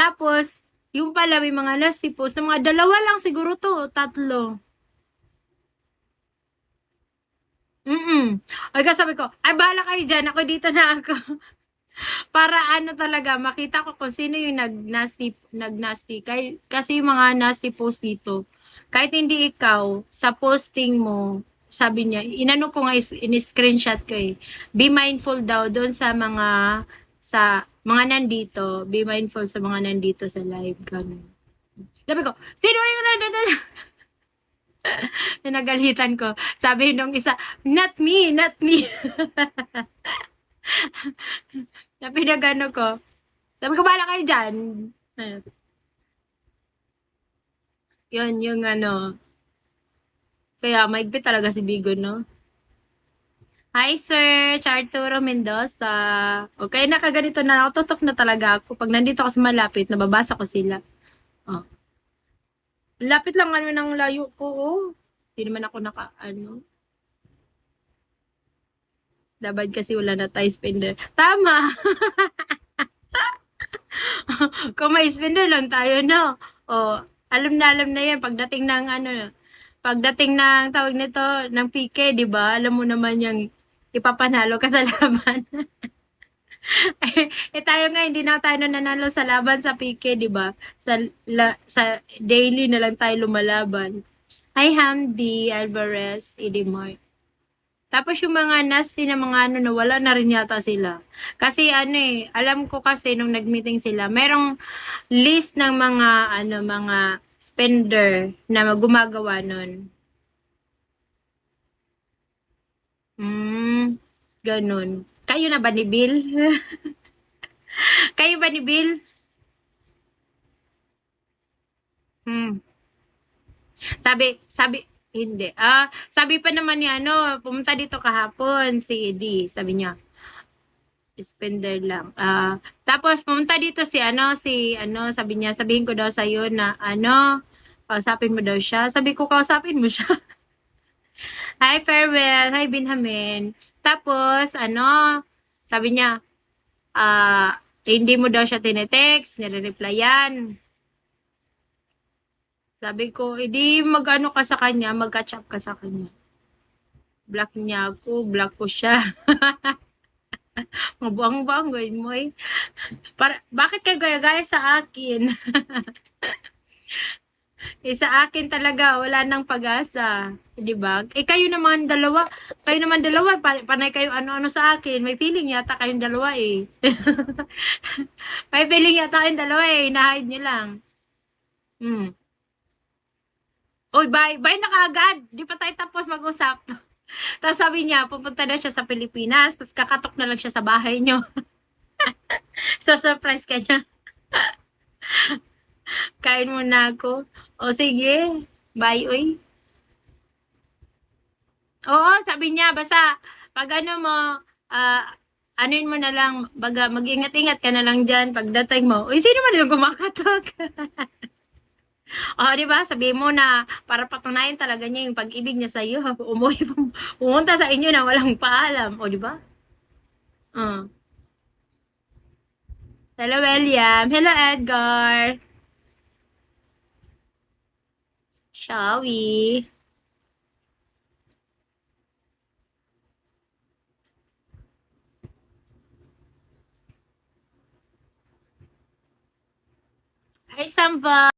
Tapos, yung pala may mga nasty post na mga dalawa lang siguro to, tatlo. Ay, sabi ko, ay bahala kayo dyan, ako dito na ako. Para ano talaga, makita ko kung sino yung nag-nasty. Kasi yung mga nasty post dito, kahit hindi ikaw, sa posting mo, sabi niya, inano ko nga, in-screenshot ko eh. Be mindful daw doon sa mga nandito. Be mindful sa mga nandito sa live. Ganun. Sabi ko, sino yung nandito? Nagalitan ko. Sabi nung isa, not me, not me. Na pinagano ko. Sabi ko, bahala kayo dyan. Yun, yung ano. Kaya maigpit talaga si Bigo, no? Hi, Sir Arturo Mendoza. Okay, nakaganito na ako. Tutok na talaga ako. Pag nandito ako sa malapit, nababasa ko sila. Oh. Lapit lang ano ng layo ko, oh. Hindi naman ako ano. Dabad kasi wala na tayo spender. Tama! Kung may spender lang tayo, no? Oh, alam na yan. Pagdating ng tawag nito, ng PK, di ba? Alam mo naman yung ipapanalo ka sa laban. Tayo nga, hindi na tayo nanalo sa laban sa PK, di ba? Sa daily na lang tayo lumalaban. Hi, Hamdi, Alvarez, Edimar. Tapos yung mga nasty na mga ano, nawala na rin yata sila. Kasi ano eh, alam ko kasi nung nag-meeting sila, merong list ng mga spender na gumagawa nun. Ganun. Kayo na ba ni Bill? Kayo ba ni Bill? Hmm. Hindi. Sabi pa naman ni ano, pumunta dito kahapon si Eddie. Sabi niya, spender lang. Tapos pumunta dito sabi niya, sabihin ko daw sa iyo na ano, kausapin mo daw siya. Sabi ko, kausapin mo siya. Hi, Farewell. Hi, Binhamin. Tapos, ano, sabi niya, hindi mo daw siya tinetext, nire-replyan. Sabi ko, edi mag-ano ka sa kanya, mag-catch up ka sa kanya. Block niya ako, block ko siya. Mabuang-buang, gawin mo eh. Bakit kayo gaya-gaya sa akin? Sa akin talaga, wala nang pag-asa. Di ba? Kayo naman dalawa, panay kayo ano-ano sa akin. May feeling yata kayong dalawa eh. May feeling yata kayong dalawa eh, na-hide nyo lang. Uy, bye na kaagad. Di pa tayo tapos mag-usap. Tapos sabi niya, pupunta na siya sa Pilipinas, tapos kakatok na lang siya sa bahay niyo. So, surprise ka niya. Kain muna ako. O, sige. Bye, uy. Oo, sabi niya, basta, pag ano mo, anuin mo na lang, baga, mag-ingat-ingat ka na lang dyan pagdating mo. Uy, sino man yung kumakatok? Oh, di ba? Sabi mo na para patunayan talaga niya yung pag-ibig niya sa iyo, pumunta sa inyo na walang paalam, o di ba? Uh. Hello, William. Hello, Edgar. Shall we? Hi, Samva.